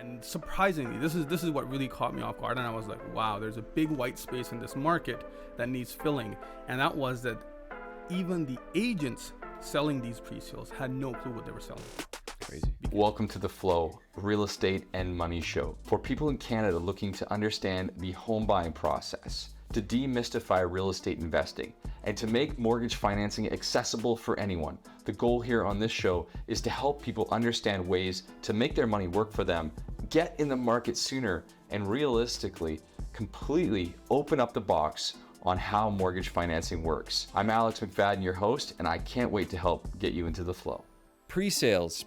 And surprisingly, this is what really caught me off guard, and I was like, wow, there's a big white space in this market that needs filling. And that was that even the agents selling these pre-sales had no clue what they were selling. Crazy. Welcome to The Flow, real estate and money show for people in Canada looking to understand the home buying process, to demystify real estate investing, and to make mortgage financing accessible for anyone. The goal here on this show is to help people understand ways to make their money work for them, get in the market sooner, and realistically, completely open up the box on how mortgage financing works. I'm Alex McFadyen, your host, and I can't wait to help get you into the flow. Pre-sales.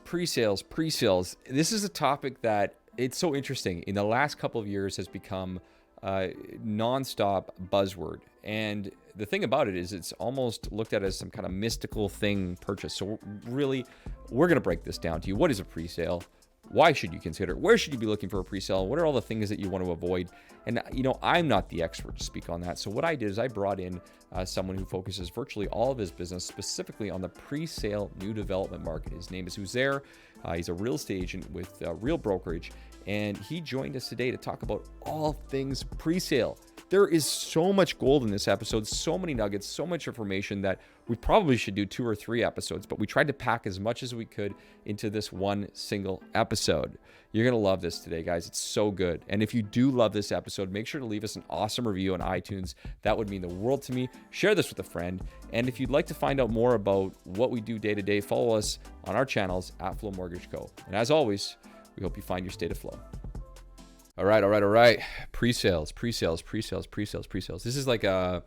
This is a topic that it's so interesting. In the last couple of years has become a nonstop buzzword. And the thing about it is it's almost looked at as some kind of mystical thing purchase. So really, we're going to break this down to you. What is a pre-sale? Why should you consider it? Where should you be looking for a pre-sale? What are all the things that you want to avoid? And, I'm not the expert to speak on that. So what I did is I brought in someone who focuses virtually all of his business specifically on the pre-sale new development market. His name is Uzair. He's a real estate agent with Real Brokerage. And he joined us today to talk about all things pre-sale. There is so much gold in this episode, so many nuggets, so much information that we probably should do 2 or 3 episodes, but we tried to pack as much as we could into this one single episode. You're going to love this today, guys. It's so good. And if you do love this episode, make sure to leave us an awesome review on iTunes. That would mean the world to me. Share this with a friend. And if you'd like to find out more about what we do day to day, follow us on our channels at Flow Mortgage Co. And as always, we hope you find your state of flow. All right. Pre-sales. This is like a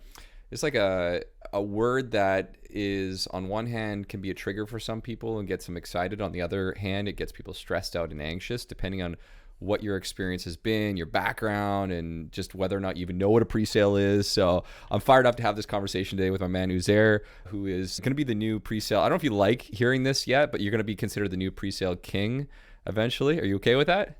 word that is on one hand can be a trigger for some people and gets them excited. On the other hand, it gets people stressed out and anxious depending on what your experience has been, your background, and just whether or not you even know what a pre-sale is. So I'm fired up to have this conversation today with my man Uzair, who is going to be the new pre-sale. I don't know if you like hearing this yet, but you're going to be considered the new pre-sale king eventually. Are you okay with that?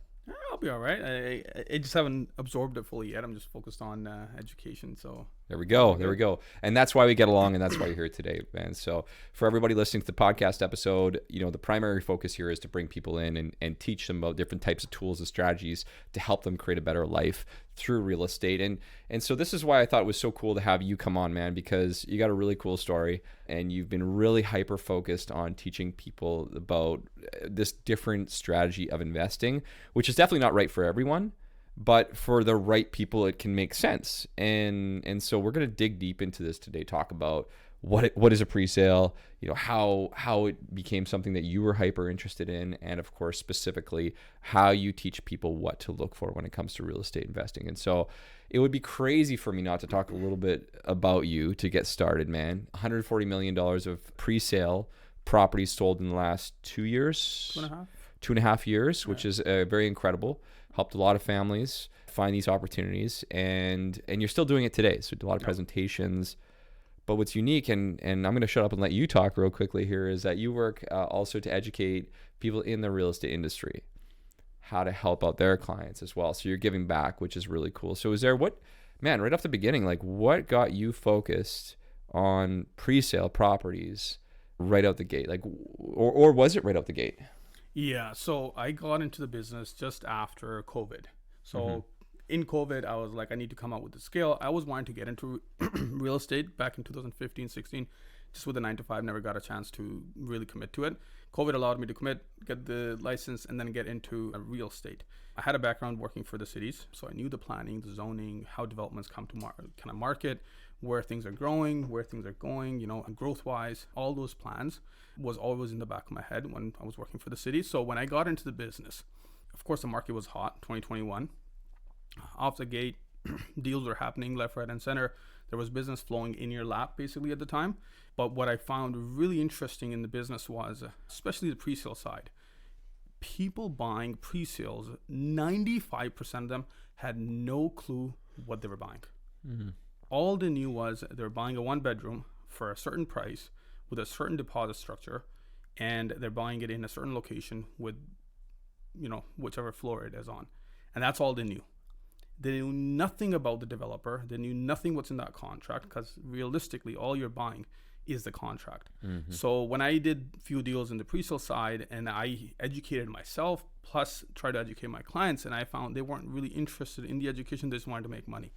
I'll be all right. I just haven't absorbed it fully yet. I'm just focused on education. So there we go. And that's why we get along, and that's why you're here today, man. So for everybody listening to the podcast episode, the primary focus here is to bring people in and teach them about different types of tools and strategies to help them create a better life through real estate. And so this is why I thought it was so cool to have you come on, man, because you got a really cool story and you've been really hyper focused on teaching people about this different strategy of investing, which is definitely not right for everyone. But for the right people, it can make sense. And so we're going to dig deep into this today, talk about what is a pre-sale, how it became something that you were hyper interested in, and of course, specifically how you teach people what to look for when it comes to real estate investing. And so it would be crazy for me not to talk a little bit about you to get started, man. $140 million of pre-sale properties sold in the last 2 years. 2.5 years, which is very incredible. Helped a lot of families find these opportunities, and you're still doing it today. So a lot of presentations. But what's unique, and I'm going to shut up and let you talk real quickly here, is that you work also to educate people in the real estate industry how to help out their clients as well. So you're giving back, which is really cool. So is there right off the beginning, like what got you focused on pre-sale properties right out the gate? Like, or was it right out the gate? Yeah, so I got into the business just after COVID. So in COVID, I was like, I need to come out with the scale. I was wanting to get into real estate back in 2015, 16, just with a 9-to-5, never got a chance to really commit to it. COVID allowed me to commit, get the license, and then get into real estate. I had a background working for the cities, so I knew the planning, the zoning, how developments come to market, where things are growing, where things are going, growth-wise. All those plans was always in the back of my head when I was working for the city. So when I got into the business, of course, the market was hot, 2021. Off the gate, deals were happening left, right, and center. There was business flowing in your lap, basically, at the time. But what I found really interesting in the business was, especially the pre-sale side, people buying pre-sales, 95% of them had no clue what they were buying. Mm-hmm. All they knew was they were buying a 1-bedroom for a certain price with a certain deposit structure, and they're buying it in a certain location with, whichever floor it is on. And that's all they knew. They knew nothing about the developer. They knew nothing what's in that contract, because realistically, all you're buying is the contract. So when I did few deals in the pre-sale side and I educated myself, plus try to educate my clients, and I found they weren't really interested in the education, they just wanted to make money.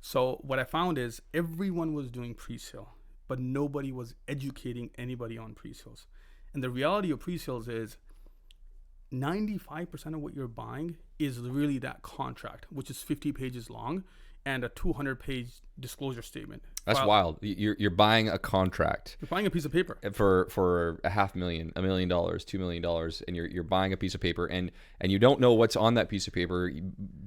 So what I found is everyone was doing pre-sale, but nobody was educating anybody on pre-sales. And the reality of pre-sales is 95% of what you're buying is really that contract, which is 50 pages long and a 200-page disclosure statement. That's wild. You're buying a contract. You're buying a piece of paper for $500,000, $1 million, $2 million, and you're buying a piece of paper, and you don't know what's on that piece of paper,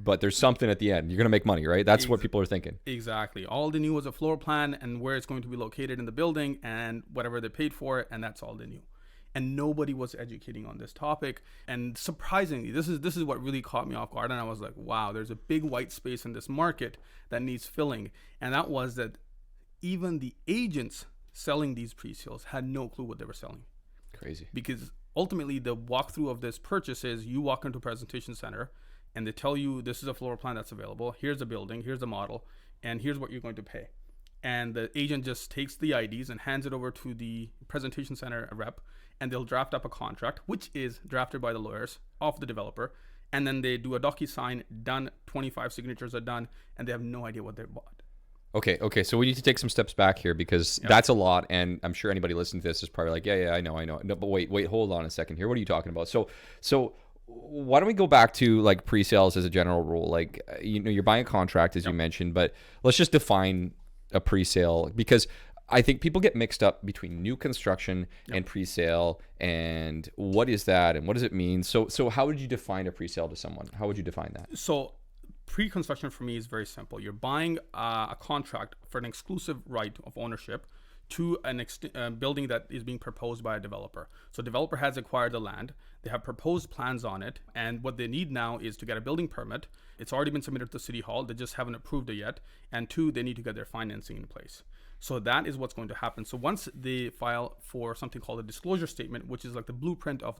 but there's something at the end. You're gonna make money, right? That's what people are thinking. Exactly. All they knew was a floor plan and where it's going to be located in the building and whatever they paid for it, and that's all they knew. And nobody was educating on this topic. And surprisingly, this is what really caught me off guard. And I was like, wow, there's a big white space in this market that needs filling. And that was that even the agents selling these pre-sales had no clue what they were selling. Crazy. Because ultimately the walkthrough of this purchase is you walk into a presentation center and they tell you this is a floor plan that's available. Here's a building, here's a model, and here's what you're going to pay. And the agent just takes the IDs and hands it over to the presentation center rep, and they'll draft up a contract, which is drafted by the lawyers of the developer. And then they do a DocuSign, done, 25 signatures are done, and they have no idea what they bought. Okay. So we need to take some steps back here because that's a lot. And I'm sure anybody listening to this is probably like, yeah, I know. No, but wait, hold on a second here. What are you talking about? So why don't we go back to like pre-sales as a general rule? Like, you're buying a contract, as you mentioned, but let's just define a pre-sale, because I think people get mixed up between new construction and pre-sale, and what is that and what does it mean? So how would you define a pre-sale to someone? How would you define that? So pre-construction for me is very simple. You're buying a contract for an exclusive right of ownership to a building that is being proposed by a developer. So developer has acquired the land, they have proposed plans on it, and what they need now is to get a building permit. It's already been submitted to City Hall, they just haven't approved it yet. And two, they need to get their financing in place. So that is what's going to happen. So once they file for something called a disclosure statement, which is like the blueprint of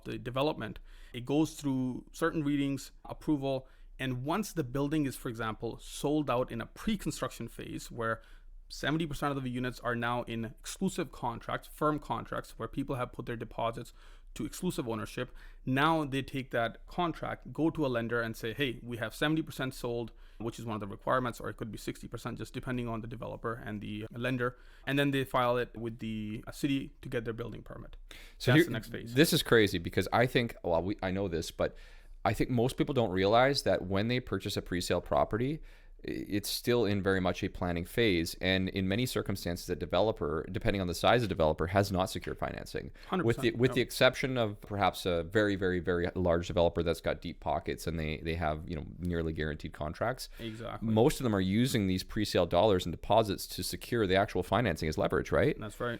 the development, it goes through certain readings, approval, and once the building is, for example, sold out in a pre-construction phase where 70% of the units are now in exclusive contracts, firm contracts, where people have put their deposits to exclusive ownership. Now they take that contract, go to a lender and say, hey, we have 70% sold, which is one of the requirements, or it could be 60%, just depending on the developer and the lender. And then they file it with the city to get their building permit. So that's the next phase. This is crazy because I think, I know this, but I think most people don't realize that when they purchase a pre-sale property, it's still in very much a planning phase, and in many circumstances, the developer, depending on the size of the developer, has not secured financing. 100%, with the exception of perhaps a very, very, very large developer that's got deep pockets and they have nearly guaranteed contracts. Exactly. Most of them are using these pre-sale dollars and deposits to secure the actual financing as leverage, right? That's right.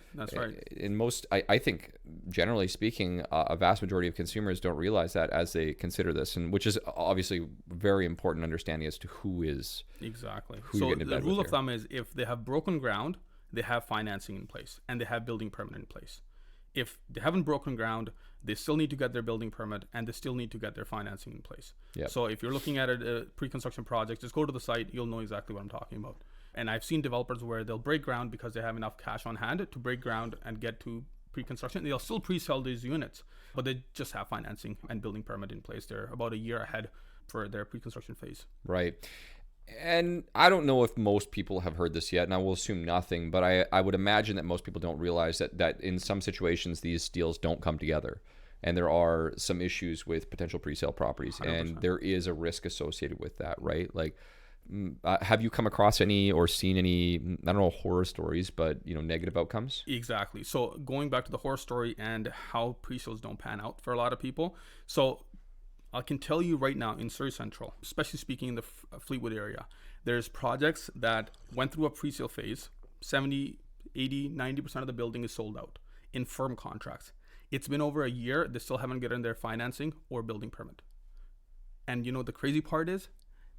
In most, I think, generally speaking, a vast majority of consumers don't realize that as they consider this, and which is obviously very important understanding as to who is. Exactly. So the rule of thumb is if they have broken ground, they have financing in place and they have building permit in place. If they haven't broken ground, they still need to get their building permit and they still need to get their financing in place. Yep. So if you're looking at a pre-construction project, just go to the site, you'll know exactly what I'm talking about. And I've seen developers where they'll break ground because they have enough cash on hand to break ground and get to pre-construction. They'll still pre-sell these units, but they just have financing and building permit in place. They're about a year ahead for their pre-construction phase. Right. And I don't know if most people have heard this yet, and I will assume nothing, but I would imagine that most people don't realize that in some situations these deals don't come together. And there are some issues with potential pre-sale properties, 100%. And there is a risk associated with that, right? Like, have you come across any or seen any, I don't know, horror stories, but negative outcomes? Exactly. So going back to the horror story and how pre-sales don't pan out for a lot of people. So I can tell you right now in Surrey Central, especially speaking in the Fleetwood area, there's projects that went through a pre-sale phase, 70, 80, 90% of the building is sold out in firm contracts. It's been over a year, they still haven't gotten their financing or building permit. And the crazy part is,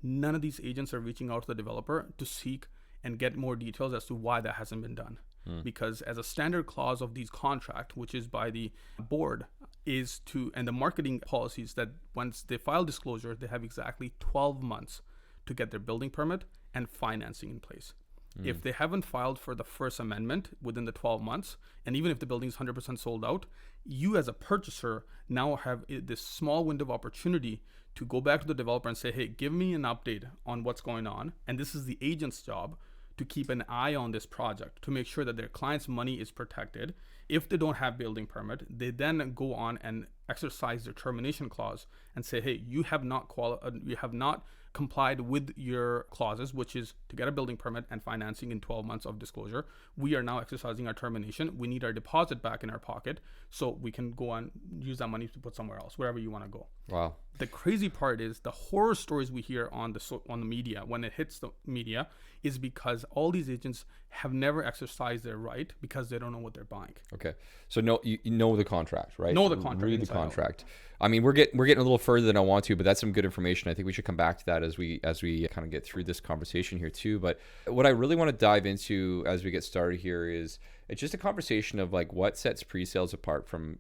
none of these agents are reaching out to the developer to seek and get more details as to why that hasn't been done. Because as a standard clause of these contracts, which is by the board, and the marketing policies, that once they file disclosure, they have exactly 12 months to get their building permit and financing in place. If they haven't filed for the first amendment within the 12 months, and even if the building is 100% sold out, you as a purchaser now have this small window of opportunity to go back to the developer and say, hey, give me an update on what's going on. And this is the agent's job to keep an eye on this project to make sure that their client's money is protected. If they don't have building permit, they then go on and exercise their termination clause and say, hey, you have not complied with your clauses, which is to get a building permit and financing in 12 months of disclosure. We are now exercising our termination. We need our deposit back in our pocket so we can go and use that money to put somewhere else, wherever you want to go. Wow. The crazy part is the horror stories we hear on the media, when it hits the media, is because all these agents have never exercised their right because they don't know what they're buying. Okay. So you know the contract, right? Know the contract. Read the contract. I mean, we're getting a little further than I want to, but that's some good information. I think we should come back to that as we kind of get through this conversation here too. But what I really want to dive into as we get started here is it's just a conversation of like what sets pre-sales apart from,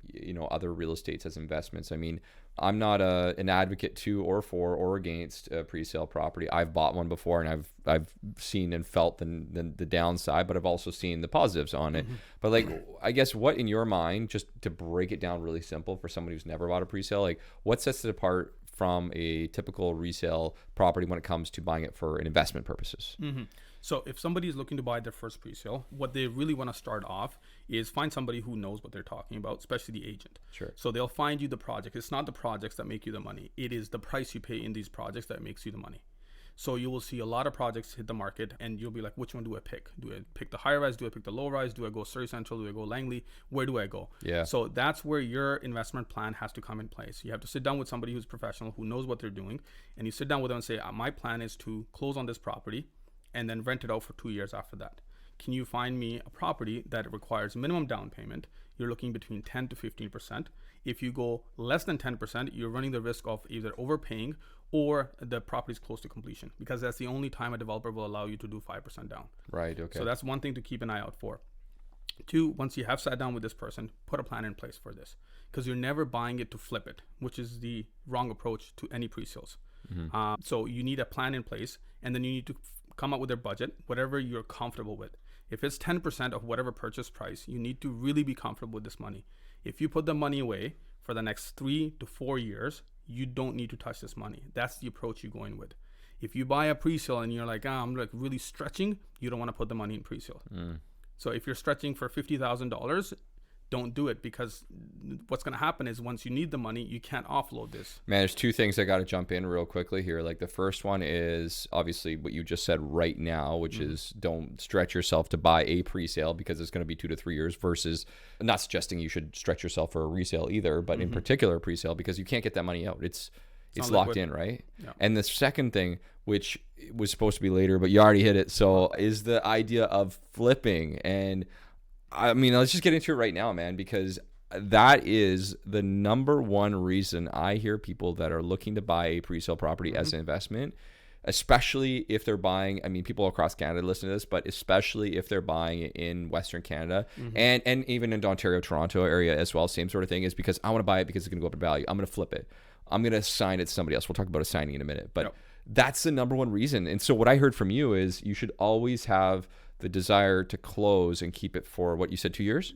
other real estates as investments. I mean, I'm not an advocate to or for or against a pre-sale property. I've bought one before and I've seen and felt the downside, but I've also seen the positives on it. But like, I guess what in your mind, just to break it down really simple for somebody who's never bought a pre-sale, like what sets it apart from a typical resale property when it comes to buying it for an investment purposes? So if somebody is looking to buy their first pre-sale, what they really want to start off is find somebody who knows what they're talking about, especially the agent. Sure. So they'll find you the project. It's not the projects that make you the money. It is the price you pay in these projects that makes you the money. So you will see a lot of projects hit the market and you'll be like, which one do I pick? Do I pick the high rise? Do I pick the low rise? Do I go Surrey Central? Do I go Langley? Where do I go? Yeah. So that's where your investment plan has to come in place. You have to sit down with somebody who's professional, who knows what they're doing. And you sit down with them and say, my plan is to close on this property and then rent it out for 2 years after that. Can you find me a property that requires minimum down payment? You're looking between 10 to 15%. If you go less than 10%, you're running the risk of either overpaying or the property is close to completion, because that's the only time a developer will allow you to do 5% down. Right. Okay. So that's one thing to keep an eye out for. 2, once you have sat down with this person, put a plan in place for this, because you're never buying it to flip it, which is the wrong approach to any pre-sales. So you need a plan in place, and then you need to come up with their budget, whatever you're comfortable with. If it's 10% of whatever purchase price, you need to really be comfortable with this money. If you put the money away for the next 3 to 4 years, you don't need to touch this money. That's the approach you go in with. If you buy a pre-sale and you're like, I'm like really stretching, you don't want to put the money in pre-sale. So if you're stretching for $50,000, don't do it, because what's going to happen is once you need the money, you can't offload this. Man, there's 2 things I got to jump in real quickly here. Like the first one is obviously what you just said right now, which is don't stretch yourself to buy a pre-sale because it's going to be 2 to 3 years, versus not suggesting you should stretch yourself for a resale either, but in particular a pre-sale, because you can't get that money out. It's locked in, right? Yeah. And the second thing, which was supposed to be later, but you already hit it. So is the idea of flipping. And I mean, let's just get into it right now, man, because that is the number one reason I hear people that are looking to buy a pre-sale property as an investment, especially if they're buying, I mean, people across Canada listen to this, but especially if they're buying it in Western Canada and even in the Ontario, Toronto area as well, same sort of thing, is because I want to buy it because it's going to go up in value. I'm going to flip it. I'm going to assign it to somebody else. We'll talk about assigning in a minute, but that's the number one reason. And so what I heard from you is you should always have the desire to close and keep it for what you said, 2 years?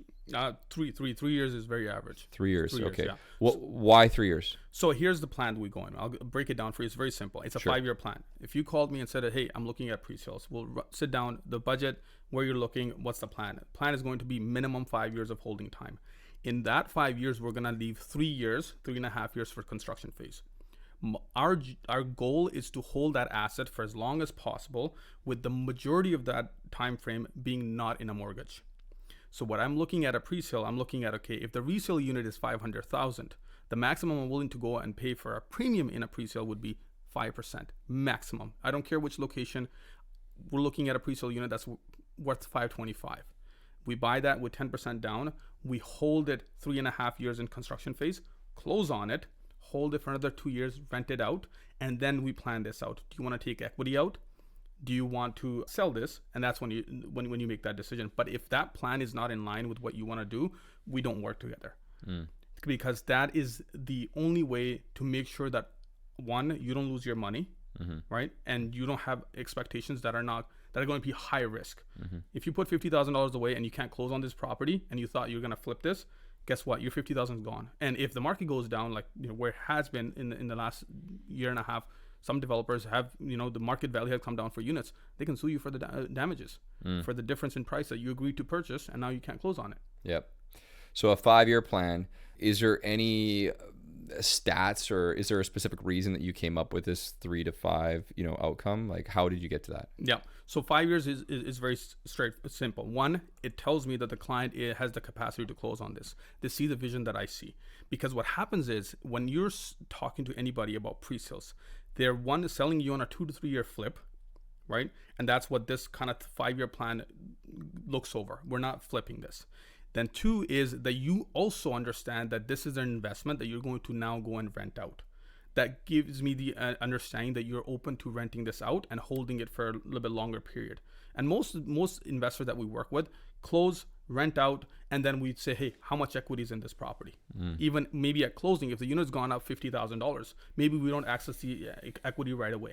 3 years is very average. 3 years. 3 years, okay. yeah. Well, why 3 years? So here's the plan we go in. I'll break it down for you. It's very simple. It's a 5-year plan. If you called me and said, hey, I'm looking at pre-sales, we'll sit down, the budget, where you're looking, what's the plan? The plan is going to be minimum 5 years of holding time. In that 5 years, we're going to leave 3 years, 3.5 years for construction phase. Our goal is to hold that asset for as long as possible, with the majority of that time frame being not in a mortgage. So what I'm looking at a pre-sale, I'm looking at, okay, if the resale unit is $500,000, the maximum I'm willing to go and pay for a premium in a pre-sale would be 5% maximum. I don't care which location. We're looking at a pre-sale unit that's worth $525,000. We buy that with 10% down. We hold it 3.5 years in construction phase, close on it, hold it for another 2 years, rent it out, and then we plan this out. Do you want to take equity out? Do you want to sell this? And that's when you make that decision. But if that plan is not in line with what you want to do, we don't work together. Because that is the only way to make sure that, one, you don't lose your money, right? And you don't have expectations that are not that are going to be high risk. If you put $50,000 away and you can't close on this property and you thought you're going to flip this, guess what? Your 50,000 is gone. And if the market goes down, like where it has been in the last year and a half, some developers have, the market value has come down for units. They can sue you for the damages, for the difference in price that you agreed to purchase, and now you can't close on it. Yep. So a 5-year plan. Is there any stats, or is there a specific reason that you came up with this 3 to 5, outcome? Like, how did you get to that? Yeah. So 5 years is very simple. One, it tells me that the client has the capacity to close on this. They see the vision that I see. Because what happens is when you're talking to anybody about pre-sales, they're selling you on a 2 to 3 year flip, right? And that's what this kind of 5-year plan looks over. We're not flipping this. Then 2 is that you also understand that this is an investment that you're going to now go and rent out. That gives me the understanding that you're open to renting this out and holding it for a little bit longer period. And most investors that we work with close, rent out, and then we'd say, hey, how much equity is in this property? Even maybe at closing, if the unit's gone up $50,000, maybe we don't access the equity right away.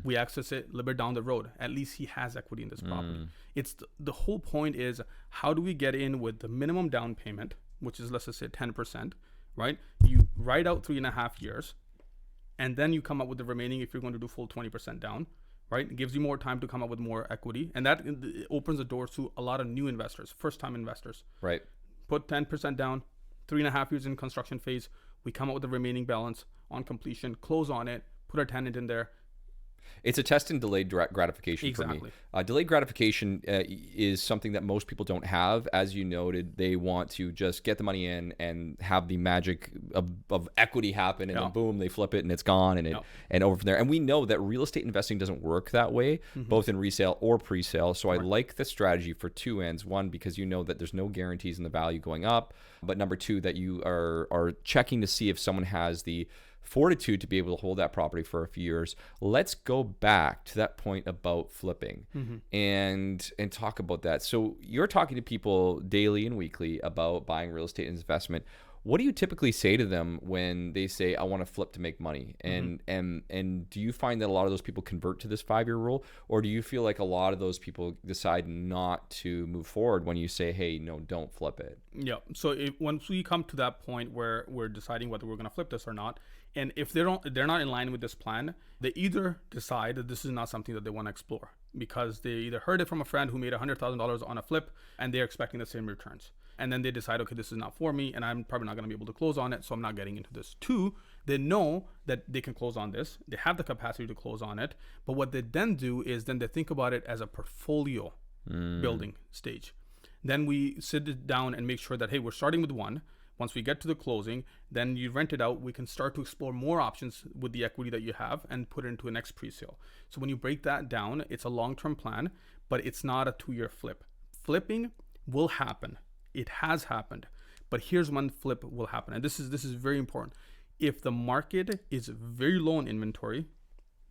We access it a little bit down the road. At least he has equity in this property. It's the whole point is, how do we get in with the minimum down payment, which is, let's just say 10%, right? You ride out 3.5 years, and then you come up with the remaining if you're going to do full 20% down, right? It gives you more time to come up with more equity. And that opens the doors to a lot of new investors, first-time investors. Right. Put 10% down, 3.5 years in construction phase. We come up with the remaining balance on completion, close on it, put a tenant in there. It's a test in delayed gratification for me. Delayed gratification is something that most people don't have. As you noted, they want to just get the money in and have the magic of equity happen, and then boom, they flip it and it's gone, and over from there. And we know that real estate investing doesn't work that way, both in resale or pre-sale. So I like the strategy for 2 ends. One, because you know that there's no guarantees in the value going up. But number 2, that you are checking to see if someone has the fortitude to be able to hold that property for a few years. Let's go back to that point about flipping and talk about that. So you're talking to people daily and weekly about buying real estate investment. What do you typically say to them when they say, I want to flip to make money? And do you find that a lot of those people convert to this 5-year rule, or do you feel like a lot of those people decide not to move forward when you say, hey, no, don't flip it? Yeah. So once we come to that point where we're deciding whether we're going to flip this or not, and if they're not in line with this plan, they either decide that this is not something that they want to explore because they either heard it from a friend who made $100,000 on a flip and they're expecting the same returns. And then they decide, okay, this is not for me and I'm probably not going to be able to close on it, so I'm not getting into this. 2, they know that they can close on this. They have the capacity to close on it. But what they then do is then they think about it as a portfolio building stage. Then we sit it down and make sure that, hey, we're starting with 1. Once we get to the closing, then you rent it out. We can start to explore more options with the equity that you have and put it into a next pre-sale. So when you break that down, it's a long-term plan, but it's not a 2-year flip. Flipping will happen. It has happened. But here's when flip will happen. And this is very important. If the market is very low in inventory,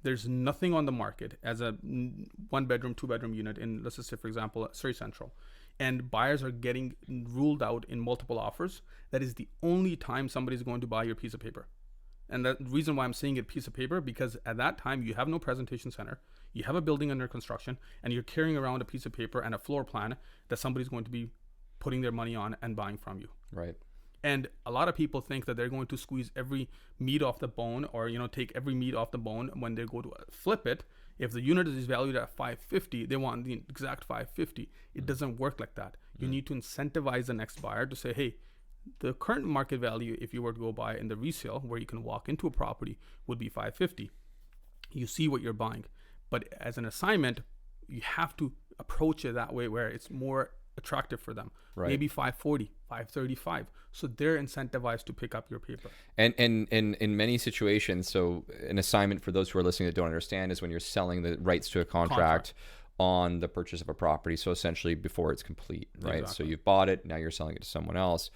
there's nothing on the market as a 1-bedroom, 2-bedroom unit in, let's just say, for example, Surrey Central, and buyers are getting ruled out in multiple offers, that is the only time somebody's going to buy your piece of paper. And the reason why I'm saying it piece of paper, because at that time you have no presentation center, you have a building under construction, and you're carrying around a piece of paper and a floor plan that somebody's going to be putting their money on and buying from you. Right. And a lot of people think that they're going to squeeze every meat off the bone, or take every meat off the bone when they go to flip it. If the unit is valued at $550, they want the exact $550. It doesn't work like that. You need to incentivize the next buyer to say, hey, the current market value, if you were to go buy in the resale where you can walk into a property, would be $550. You see what you're buying. But as an assignment, you have to approach it that way where it's more attractive for them. Right. Maybe $540, $535. So they're incentivized to pick up your paper. And in many situations, so an assignment for those who are listening that don't understand is when you're selling the rights to a contract on the purchase of a property. So essentially before it's complete, right? Exactly. So you've bought it, now you're selling it to someone else.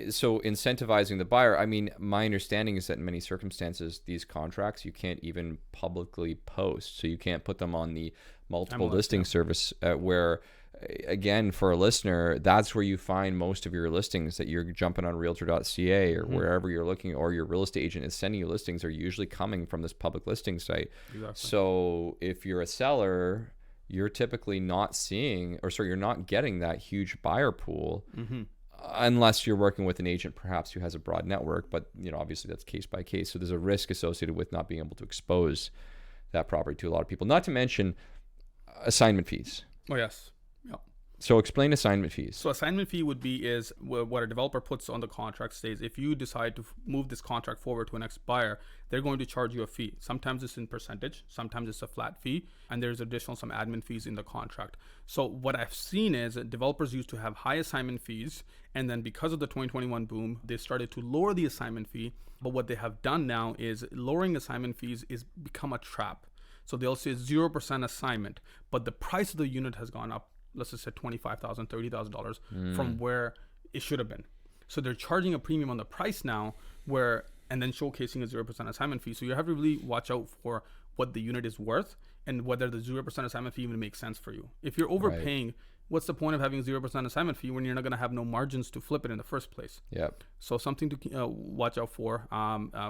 So incentivizing the buyer, I mean, my understanding is that in many circumstances, these contracts, you can't even publicly post. So you can't put them on the multiple listing service where, again, for a listener, that's where you find most of your listings, that you're jumping on realtor.ca or wherever you're looking, or your real estate agent is sending you listings are usually coming from this public listing site. Exactly. So if you're a seller, you're typically not seeing, or sorry, you're not getting that huge buyer pool unless you're working with an agent perhaps who has a broad network. But obviously that's case by case. So there's a risk associated with not being able to expose that property to a lot of people. Not to mention assignment fees. Oh yes. Yeah. So explain assignment fees. So assignment fee would be is what a developer puts on the contract states if you decide to move this contract forward to an next buyer, they're going to charge you a fee. Sometimes it's in percentage, sometimes it's a flat fee, and there's additional some admin fees in the contract. So what I've seen is that developers used to have high assignment fees, and then because of the 2021 boom, they started to lower the assignment fee. But what they have done now is lowering assignment fees is become a trap. So they'll say 0% assignment, but the price of the unit has gone up, let's just say $25,000, $30,000 from where it should have been. So they're charging a premium on the price now and then showcasing a 0% assignment fee. So you have to really watch out for what the unit is worth and whether the 0% assignment fee even makes sense for you. If you're overpaying, what's the point of having 0% assignment fee when you're not going to have no margins to flip it in the first place? Yep. So something to watch out for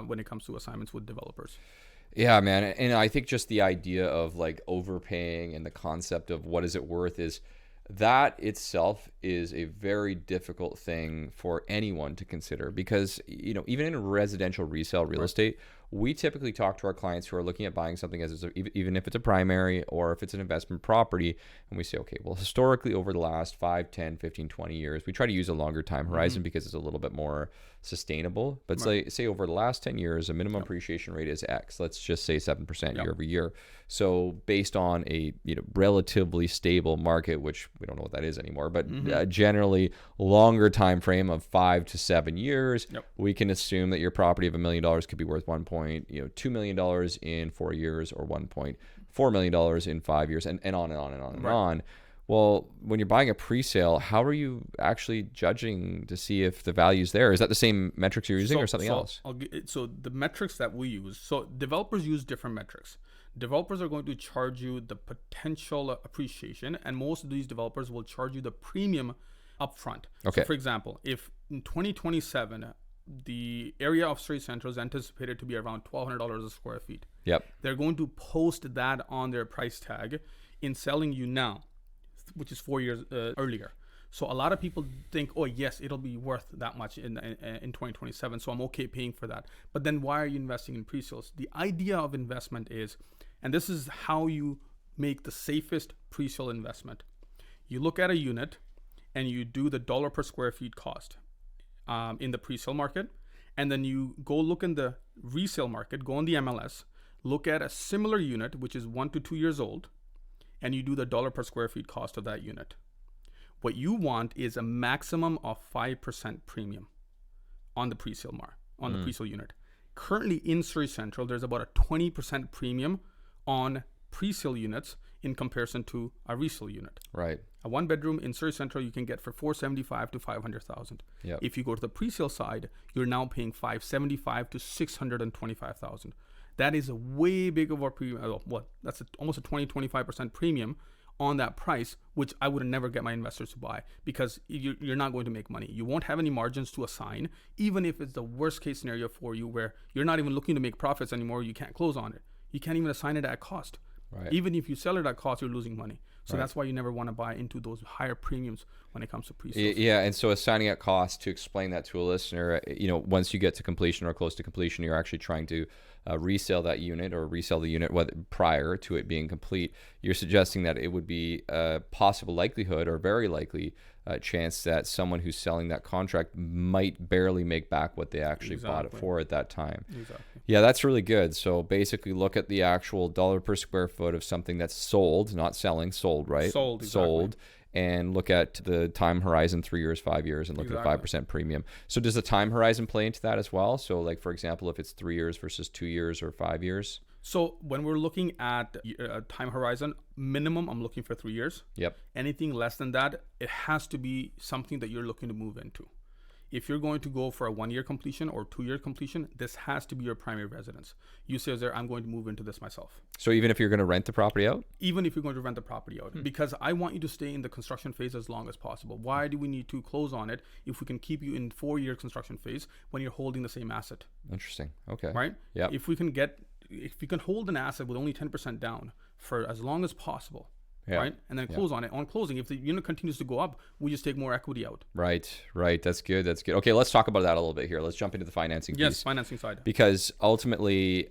when it comes to assignments with developers. Yeah, man. And I think just the idea of like overpaying and the concept of what is it worth is that itself is a very difficult thing for anyone to consider because, even in residential resale real estate, we typically talk to our clients who are looking at buying something even if it's a primary or if it's an investment property. And we say, okay, well, historically over the last 5, 10, 15, 20 years, we try to use a longer time horizon because it's a little bit more sustainable. But say over the last 10 years, a minimum appreciation rate is X. Let's just say 7% year over year. So based on a relatively stable market, which we don't know what that is anymore, but generally longer time frame of 5 to 7 years, we can assume that your property of $1 million could be worth $2 million in 4 years or $1.4 million in 5 years, and on and on and on and on. Well, when you're buying a pre-sale, how are you actually judging to see if the value's there? Is that the same metrics you're using or something else? So the metrics that we use, so developers use different metrics. Developers are going to charge you the potential appreciation, and most of these developers will charge you the premium upfront. Okay. So for example, if in 2027, the area of Surrey Central is anticipated to be around $1,200 a square feet. Yep. They're going to post that on their price tag in selling you now, which is 4 years earlier. So a lot of people think, oh yes, it'll be worth that much in 2027, so I'm okay paying for that. But then why are you investing in pre-sales? The idea of investment is, and this is how you make the safest pre-sale investment. You look at a unit and you do the dollar per square feet cost in the pre-sale market, and then you go look in the resale market, go on the MLS, look at a similar unit which is 1 to 2 years old, and you do the dollar per square feet cost of that unit. What you want is a maximum of 5% premium on the pre-sale the pre-sale unit. Currently in Surrey Central, there's about a 20% premium on pre-sale units in comparison to a resale unit. Right. A 1-bedroom in Surrey Central you can get for $475,000 to $500,000. Yep. If you go to the pre-sale side, you're now paying $575,000 to $625,000. That is a way big of a premium. That's almost a 20-25% premium on that price, which I would never get my investors to buy because you're not going to make money. You won't have any margins to assign, even if it's the worst case scenario for you where you're not even looking to make profits anymore. You can't close on it. You can't even assign it at cost. Right. Even if you sell it at cost, you're losing money. So that's why you never want to buy into those higher premiums when it comes to pre-sales. Yeah, and so assigning at cost, to explain that to a listener, once you get to completion or close to completion, you're actually trying to resell that unit or resell the unit prior to it being complete. You're suggesting that it would be a possible likelihood or very likely chance that someone who's selling that contract might barely make back what they actually bought it for at that time. Exactly. Yeah, that's really good. So basically look at the actual dollar per square foot of something that's sold, not selling, sold, right? Sold, exactly. Sold. And look at the time horizon, 3 years, 5 years, and look at 5% premium. So does the time horizon play into that as well? So like, for example, if it's 3 years versus 2 years or 5 years? So when we're looking at time horizon, minimum, I'm looking for 3 years. Yep. Anything less than that, it has to be something that you're looking to move into. If you're going to go for a 1-year completion or 2-year completion, this has to be your primary residence. You say, I'm going to move into this myself. So even if you're going to rent the property out? Even if you're going to rent the property out, because I want you to stay in the construction phase as long as possible. Why do we need to close on it if we can keep you in 4-year construction phase when you're holding the same asset? Interesting. Okay. Right? Yeah. If we can hold an asset with only 10% down for as long as possible, Yeah. right? And then close on it. On closing, if the unit continues to go up, we just take more equity out. Right. That's good. Okay, let's talk about that a little bit here. Let's jump into the financing piece. Yes, financing side. Because ultimately,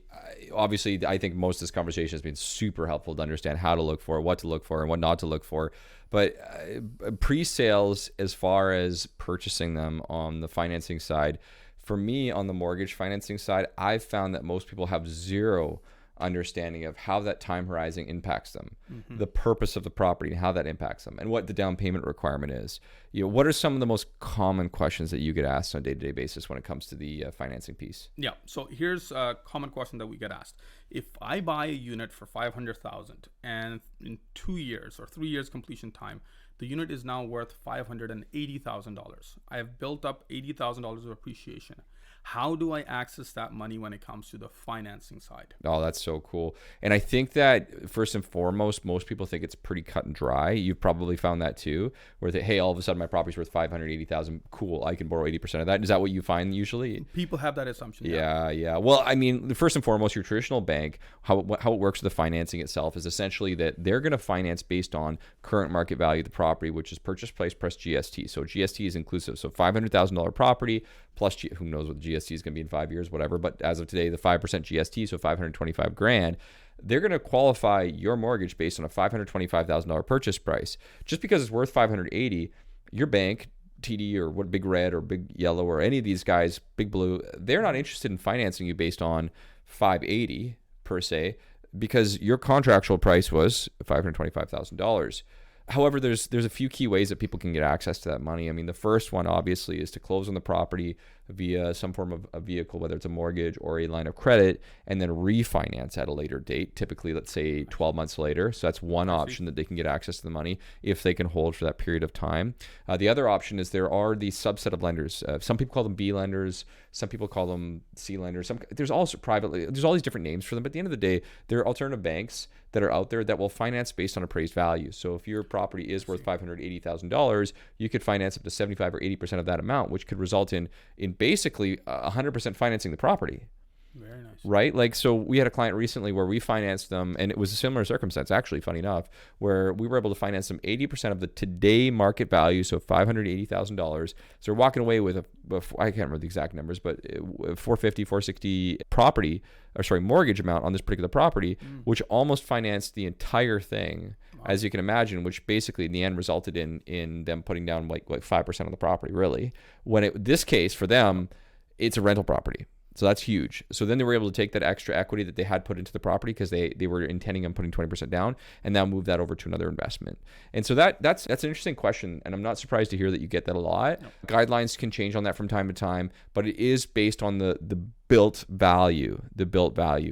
obviously, I think most of this conversation has been super helpful to understand how to look for, what to look for, and what not to look for. But pre-sales, as far as purchasing them on the financing side, for me on the mortgage financing side, I've found that most people have zero understanding of how that time horizon impacts them, the purpose of the property and how that impacts them, and what the down payment requirement is. What are some of the most common questions that you get asked on a day-to-day basis when it comes to the financing piece? Yeah. So here's a common question that we get asked. If I buy a unit for $500,000 and in 2 years or 3 years completion time, the unit is now worth $580,000. I have built up $80,000 of appreciation. How do I access that money when it comes to the financing side? Oh, that's so cool. And I think that first and foremost, most people think it's pretty cut and dry. You've probably found that too, where hey, all of a sudden my property's worth $580,000. Cool, I can borrow 80% of that. Is that what you find usually? People have that assumption. Yeah. Well, I mean, first and foremost, your traditional bank, how it works with the financing itself is essentially that they're going to finance based on current market value of the property, which is purchase price plus GST. So GST is inclusive. So $500,000 property plus who knows what the GST is going to be in 5 years, whatever. But as of today, the 5% GST, so $525,000, they're going to qualify your mortgage based on a $525,000 purchase price. Just because it's worth $580,000, your bank, TD or what Big Red or Big Yellow or any of these guys, Big Blue, they're not interested in financing you based on $580,000 per se, because your contractual price was $525,000. However, there's a few key ways that people can get access to that money. I mean, the first one obviously is to close on the property via some form of a vehicle, whether it's a mortgage or a line of credit, and then refinance at a later date, typically, let's say 12 months later. So that's one option that they can get access to the money if they can hold for that period of time. The other option is there are these subset of lenders. Some people call them B lenders. Some people call them C lenders. There's also there's all these different names for them. But at the end of the day, there are alternative banks that are out there that will finance based on appraised value. So if your property is worth $580,000, you could finance up to 75 or 80% of that amount, which could result in basically 100% financing the property. Very nice. Right? Like, so we had a client recently where we financed them, and it was a similar circumstance, actually, funny enough, where we were able to finance them 80% of the today market value, so $580,000. So we're walking away with I can't remember the exact numbers, but $450,000, $460,000 mortgage amount on this particular property, which almost financed the entire thing. Wow. As you can imagine, which basically in the end resulted in them putting down like 5% of the property, really. When this case for them, it's a rental property. So that's huge. So then they were able to take that extra equity that they had put into the property, because they were intending on putting 20% down, and now move that over to another investment. And so that's an interesting question, and I'm not surprised to hear that you get that a lot. No. Guidelines can change on that from time to time, but it is based on the built value.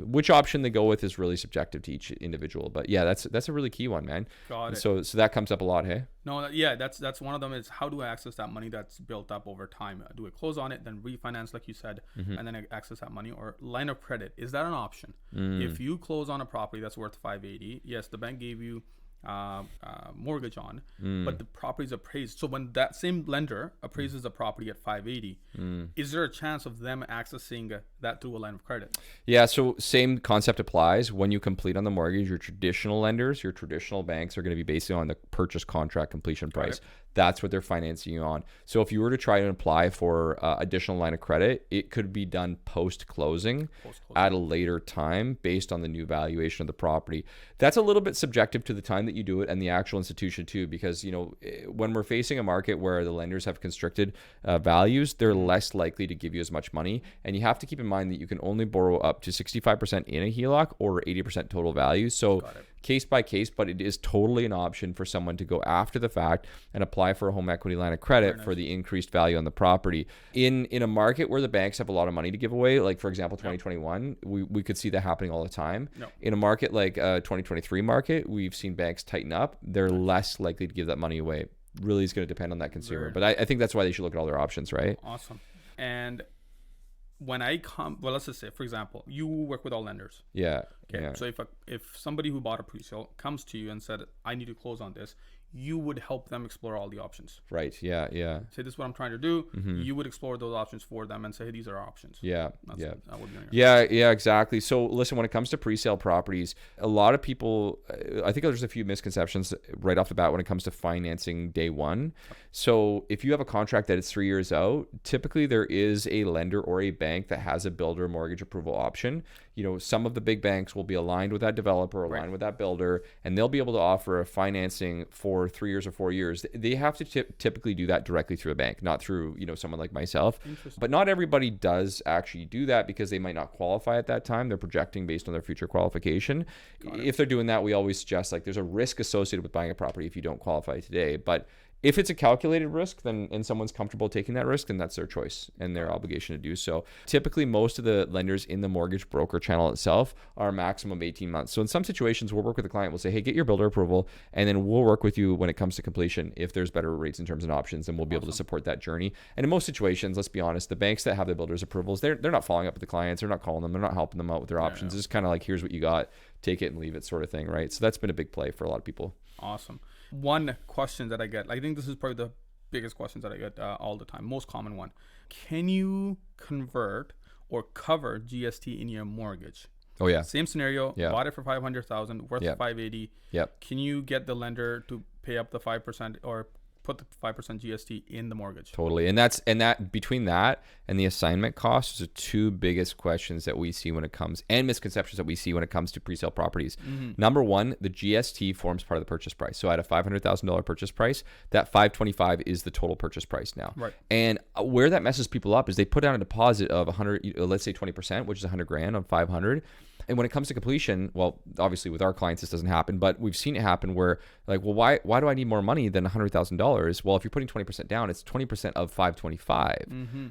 Which option they go with is really subjective to each individual. But yeah, that's a really key one, man. Got it. So that comes up a lot, hey? No, yeah, that's one of them. Is how do I access that money that's built up over time? Do I close on it, then refinance, like you said, and then access that money? Or line of credit, is that an option? If you close on a property that's worth $580,000, yes, the bank gave you mortgage on, but the property is appraised. So when that same lender appraises the property at $580,000, is there a chance of them accessing that through a line of credit? Yeah, so same concept applies. When you complete on the mortgage, your traditional lenders, your traditional banks are going to be based on the purchase contract completion price. That's what they're financing you on. So if you were to try and apply for additional line of credit, it could be done post-closing at a later time based on the new valuation of the property. That's a little bit subjective to the time that you do it and the actual institution too, because when we're facing a market where the lenders have constricted values, they're less likely to give you as much money. And you have to keep in mind that you can only borrow up to 65% in a HELOC or 80% total value. So case by case, but it is totally an option for someone to go after the fact and apply for a home equity line of credit for the increased value on the property. In a market where the banks have a lot of money to give away, like for example 2021, we could see that happening all the time. In a market like 2023 market, we've seen banks tighten up. They're less likely to give that money away. Really is going to depend on that consumer. But I think that's why they should look at all their options, right? Awesome. And when let's just say, for example, you work with all lenders. Yeah. Okay. Yeah. So if somebody who bought a pre-sale comes to you and said, I need to close on this, you would help them explore all the options. Right. Yeah. Yeah. Say, this is what I'm trying to do. You would explore those options for them and say, hey, these are our options. Yeah. That would be Yeah, exactly. So listen, when it comes to pre-sale properties, a lot of people, I think there's a few misconceptions right off the bat when it comes to financing day one. So if you have a contract that is 3 years out, typically there is a lender or a bank that has a builder mortgage approval option. You know, some of the big banks will be aligned with that developer, aligned with that builder, and they'll be able to offer a financing for 3 years or 4 years. They have to typically do that directly through a bank, not through, you know, someone like myself. But not everybody does actually do that because they might not qualify at that time. They're projecting based on their future qualification. If they're doing that, we always suggest, like, there's a risk associated with buying a property if you don't qualify today. But if it's a calculated risk, then and someone's comfortable taking that risk, then that's their choice and their obligation to do so. Typically, most of the lenders in the mortgage broker channel itself are a maximum of 18 months. So in some situations, we'll work with the client. We'll say, hey, get your builder approval, and then we'll work with you when it comes to completion. If there's better rates in terms of options, then we'll be able to support that journey. And in most situations, let's be honest, the banks that have the builders approvals, they're not following up with the clients. They're not calling them. They're not helping them out with their options. It's kind of like, here's what you got, take it and leave it sort of thing, right? So that's been a big play for a lot of people. Awesome. One question that I get, I think this is probably the biggest questions that I get all the time, most common one. Can you convert or cover GST in your mortgage? Oh yeah. Same scenario. Yeah. Bought it for 500,000, worth 580. Yep. Can you get the lender to pay up the 5% or put the 5% GST in the mortgage? Totally. And that between that and the assignment costs are the two biggest questions that we see when it comes, and misconceptions that we see when it comes to pre-sale properties. Number one, the GST forms part of the purchase price. So at a $500,000 purchase price, that $525 is the total purchase price now. Right. And where that messes people up is they put down a deposit of 100, let's say 20%, which is 100 grand on 500. And when it comes to completion, well, obviously with our clients, this doesn't happen, but we've seen it happen where, like, well, why do I need more money than $100,000? Well, if you're putting 20% down, it's 20% of 525,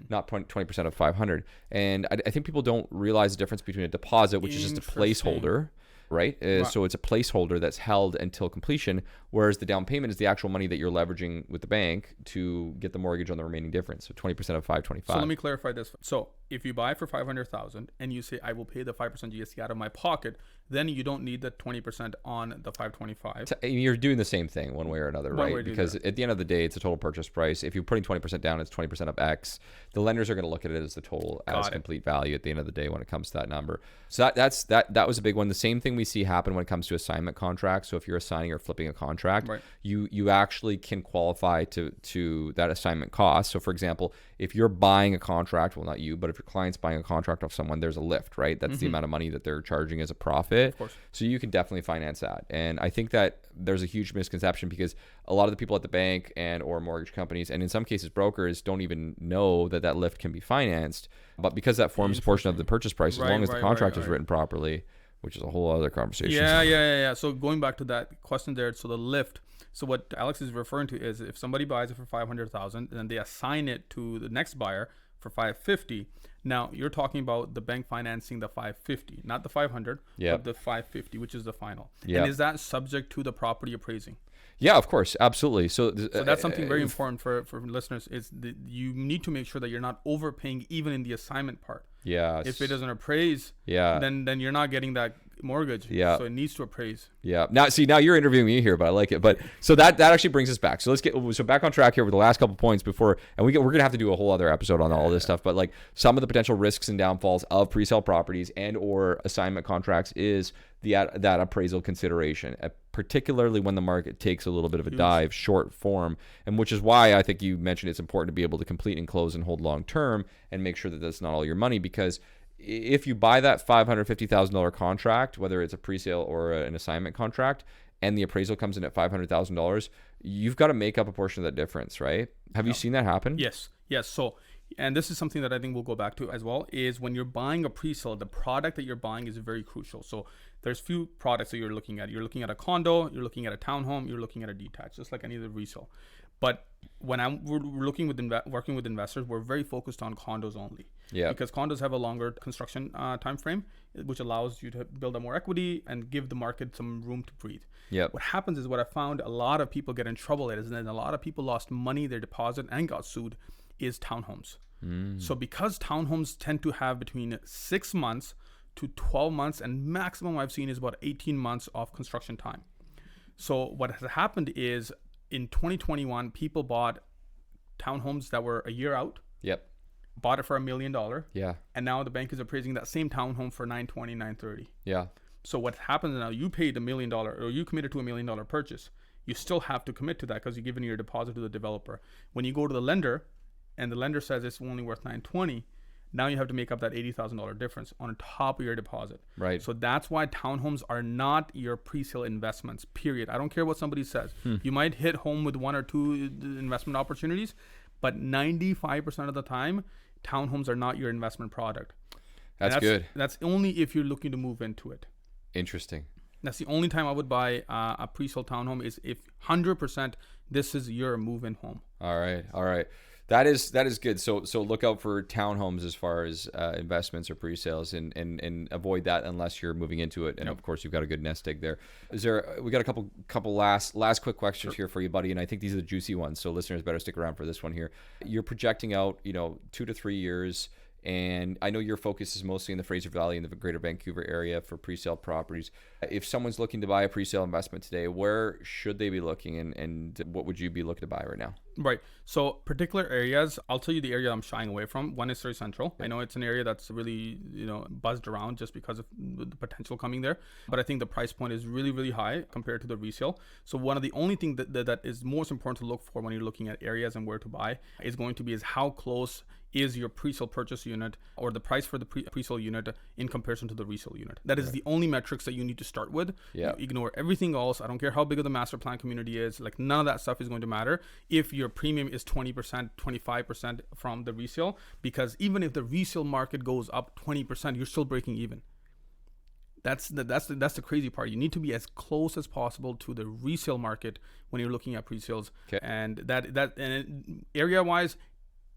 not 20% of 500. And I think people don't realize the difference between a deposit, which is just a placeholder, right? So it's a placeholder that's held until completion, whereas the down payment is the actual money that you're leveraging with the bank to get the mortgage on the remaining difference. So 20% of 525. So let me clarify this. So if you buy for 500,000 and you say, I will pay the 5% GST out of my pocket, then you don't need the 20% on the 525. You're doing the same thing one way or another, right? Because at the end of the day, it's a total purchase price. If you're putting 20% down, it's 20% of X. The lenders are going to look at it as the total as complete value at the end of the day when it comes to that number. So that was a big one. The same thing we see happen when it comes to assignment contracts. So if you're assigning or flipping a contract, you actually can qualify to that assignment cost. So for example, if you're buying a contract, well, not you, but if your client's buying a contract off someone, there's a lift, right? That's the amount of money that they're charging as a profit. Of course. So you can definitely finance that. And I think that there's a huge misconception because a lot of the people at the bank and or mortgage companies, and in some cases brokers, don't even know that lift can be financed. But because that forms a portion of the purchase price, as long as the contract is written properly, which is a whole other conversation. Yeah. So going back to that question there, so the lift. So what Alex is referring to is if somebody buys it for 500,000 and then they assign it to the next buyer for 550. Now you're talking about the bank financing the 550, not the 500, but the 550, which is the final. And is that subject to the property appraising? Yeah, of course, absolutely. So that's something very important for listeners is that you need to make sure that you're not overpaying even in the assignment part. Yeah. If it doesn't appraise, then you're not getting that mortgage. Yeah. So it needs to appraise. Yeah. Now you're interviewing me here, but I like it. But so that actually brings us back. So let's get back on track here with the last couple points before, and we're gonna have to do a whole other episode on all this stuff. But like some of the potential risks and downfalls of pre-sale properties and or assignment contracts is that appraisal consideration, particularly when the market takes a little bit of a dive, short form, and which is why I think you mentioned it's important to be able to complete and close and hold long term and make sure that that's not all your money. Because if you buy that $550,000 contract, whether it's a pre-sale or an assignment contract, and the appraisal comes in at $500,000, you've got to make up a portion of that difference, right? Have you seen that happen? Yes. So, and this is something that I think we'll go back to as well, is when you're buying a pre-sale, the product that you're buying is very crucial. So there's few products that you're looking at. You're looking at a condo, you're looking at a townhome, you're looking at a detached, just like any other resale. But when we're working with investors, we're very focused on condos only. Yeah. Because condos have a longer construction time frame, which allows you to build up more equity and give the market some room to breathe. Yeah. What happens is what I found a lot of people get in trouble at is that a lot of people lost money, their deposit, and got sued is townhomes. So because townhomes tend to have between 6 months to 12 months, and maximum I've seen is about 18 months of construction time. So what has happened is in 2021, people bought townhomes that were a year out, Yep. bought it for $1 million, Yeah. and now the bank is appraising that same townhome for 920, 930. Yeah. So what happens now, you paid $1 million, or you committed to $1 million purchase. You still have to commit to that because you're giving your deposit to the developer. When you go to the lender and the lender says it's only worth 920, now you have to make up that $80,000 difference on top of your deposit. Right. So that's why townhomes are not your pre-sale investments, period. I don't care what somebody says. You might hit home with one or two investment opportunities, but 95% of the time, townhomes are not your investment product. That's good. That's only if you're looking to move into it. Interesting. That's the only time I would buy a pre-sold townhome, is if 100% this is your move-in home. All right. That is good. So look out for townhomes as far as investments or pre-sales, and avoid that unless you're moving into it. And of course, you've got a good nest egg there. We got a couple last quick questions here for you, buddy. And I think these are the juicy ones. So listeners better stick around for this one here. You're projecting out, 2 to 3 years. And I know your focus is mostly in the Fraser Valley and the greater Vancouver area for pre-sale properties. If someone's looking to buy a pre-sale investment today, where should they be looking, and what would you be looking to buy right now? Right. So particular areas, I'll tell you the area I'm shying away from. One is Surrey Central. I know it's an area that's really, buzzed around just because of the potential coming there. But I think the price point is really, really high compared to the resale. So one of the only thing that is most important to look for when you're looking at areas and where to buy is going to be is how close is your pre-sale purchase unit, or the price for the pre-sale unit in comparison to the resale unit. That is the only metrics that you need to start with. Yeah. You ignore everything else. I don't care how big of the master plan community is. Like, none of that stuff is going to matter if your premium is 20%, 25% from the resale, because even if the resale market goes up 20%, you're still breaking even. That's the crazy part. You need to be as close as possible to the resale market when you're looking at pre-sales. Okay. And and area wise,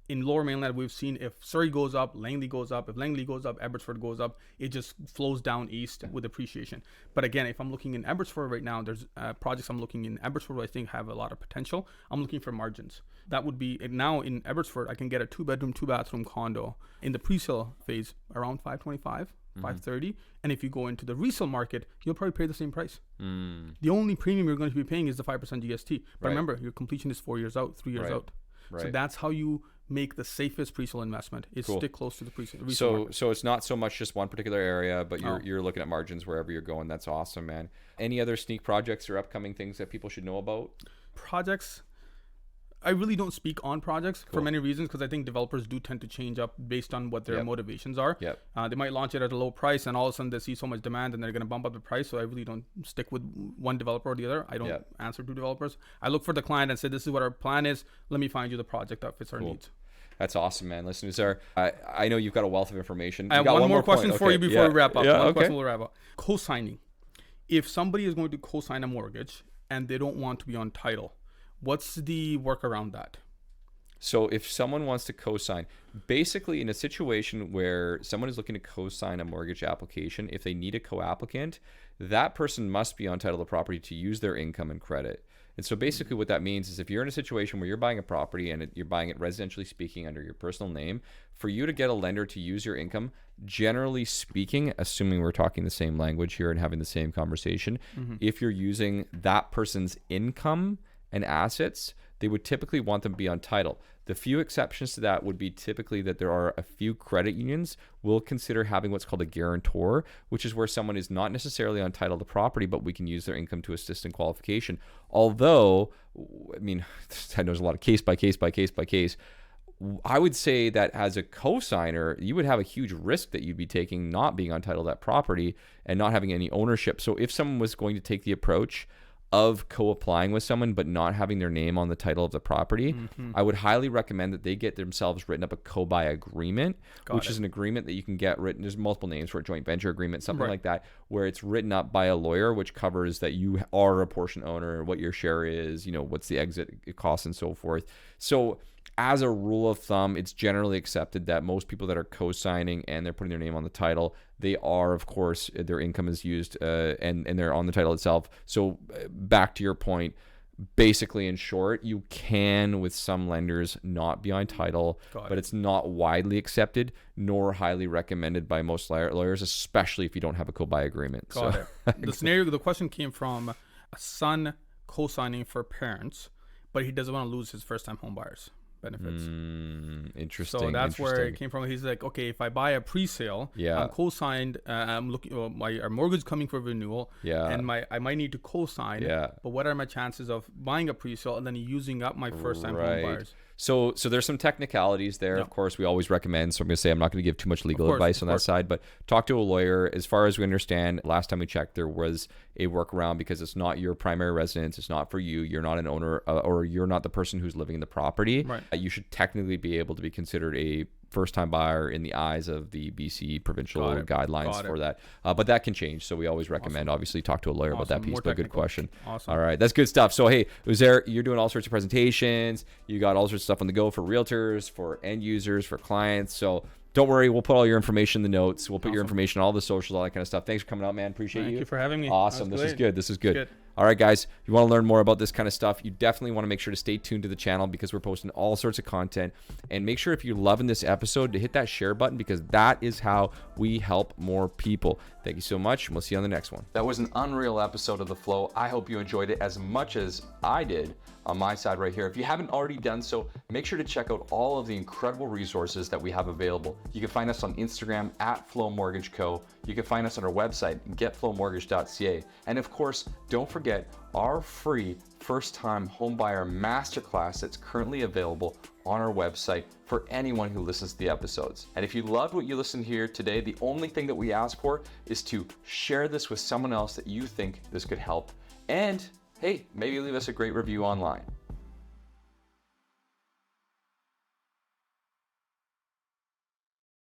in Lower Mainland, we've seen if Surrey goes up, Langley goes up. If Langley goes up, Abbotsford goes up. It just flows down east with appreciation. But again, if I'm looking in Abbotsford right now, there's projects I'm looking in Abbotsford I think have a lot of potential. I'm looking for margins. That would be, now in Abbotsford, I can get a 2-bedroom, 2-bathroom condo in the pre-sale phase around 525. 530, and if you go into the resale market, you'll probably pay the same price. The only premium you're going to be paying is the 5% GST. But remember, your completion is 4 years out, 3 years out. So that's how you make the safest pre-sale investment, is stick close to the pre-sale. So it's not so much just one particular area, but you're looking at margins wherever you're going. That's awesome, man. Any other sneak projects or upcoming things that people should know about? Projects, I really don't speak on projects for many reasons, because I think developers do tend to change up based on what their motivations are. They might launch it at a low price, and all of a sudden they see so much demand and they're going to bump up the price. So I really don't stick with one developer or the other. I don't answer to developers. I look for the client and say, this is what our plan is. Let me find you the project that fits our needs. That's awesome, man. Listen, Uzair, I know you've got a wealth of information. I have one more question for you before we wrap up. Question we'll wrap up. Co-signing. If somebody is going to co-sign a mortgage and they don't want to be on title, what's the work around that? So if someone wants to co-sign, basically in a situation where someone is looking to co-sign a mortgage application, if they need a co-applicant, that person must be on title of the property to use their income and credit. And so basically what that means is, if you're in a situation where you're buying a property and you're buying it residentially speaking under your personal name, for you to get a lender to use your income, generally speaking, assuming we're talking the same language here and having the same conversation, if you're using that person's income and assets, they would typically want them to be on title. The few exceptions to that would be typically that there are a few credit unions will consider having what's called a guarantor, which is where someone is not necessarily on title to property, but we can use their income to assist in qualification. Although, I mean, I know there's a lot of case by case. I would say that as a co-signer, you would have a huge risk that you'd be taking not being on title to that property and not having any ownership. So if someone was going to take the approach of co-applying with someone but not having their name on the title of the property, I would highly recommend that they get themselves written up a co-buy agreement, which is an agreement that you can get written. There's multiple names for a joint venture agreement, something like that, where it's written up by a lawyer, which covers that you are a portion owner, what your share is, what's the exit cost and so forth. So as a rule of thumb, it's generally accepted that most people that are co-signing and they're putting their name on the title, they are, of course, their income is used and they're on the title itself. So back to your point, basically in short, you can, with some lenders, not be on title, but it's not widely accepted nor highly recommended by most lawyers, especially if you don't have a co-buy agreement. The question came from a son co-signing for parents. but he doesn't want to lose his first-time home buyers benefits. Interesting. So that's where it came from. He's like, okay, if I buy a pre-sale, I'm co-signed. I'm looking. Our mortgage coming for renewal. And I might need to co-sign. But what are my chances of buying a pre-sale and then using up my first-time home buyers? So there's some technicalities there. Of course, we always recommend. So I'm going to say I'm not going to give too much legal advice on that side, but talk to a lawyer. As far as we understand, last time we checked, there was a workaround because it's not your primary residence. It's not for you. You're not an owner, or you're not the person who's living in the property. You should technically be able to be considered a first-time buyer in the eyes of the BC provincial guidelines for that. But that can change. So we always recommend, obviously, talk to a lawyer about that piece. But good question. All right. That's good stuff. So, hey, Uzair, you're doing all sorts of presentations. You got all sorts of stuff on the go for realtors, for end users, for clients. So don't worry. We'll put all your information in the notes. We'll put your information, all the socials, all that kind of stuff. Thanks for coming out, man. Appreciate you. Thank you for having me. Awesome. This is good. This is good. All right, guys, if you want to learn more about this kind of stuff, you definitely want to make sure to stay tuned to the channel because we're posting all sorts of content. And make sure if you're loving this episode to hit that share button because that is how we help more people. Thank you so much, and we'll see you on the next one. That was an unreal episode of The Flow. I hope you enjoyed it as much as I did on my side right here. If you haven't already done so, make sure to check out all of the incredible resources that we have available. You can find us on Instagram at Flow Mortgage Co. You can find us on our website, getflowmortgage.ca. And of course, don't forget our free first-time homebuyer masterclass that's currently available on our website for anyone who listens to the episodes. And if you loved what you listened here today, the only thing that we ask for is to share this with someone else that you think this could help. And hey, maybe leave us a great review online.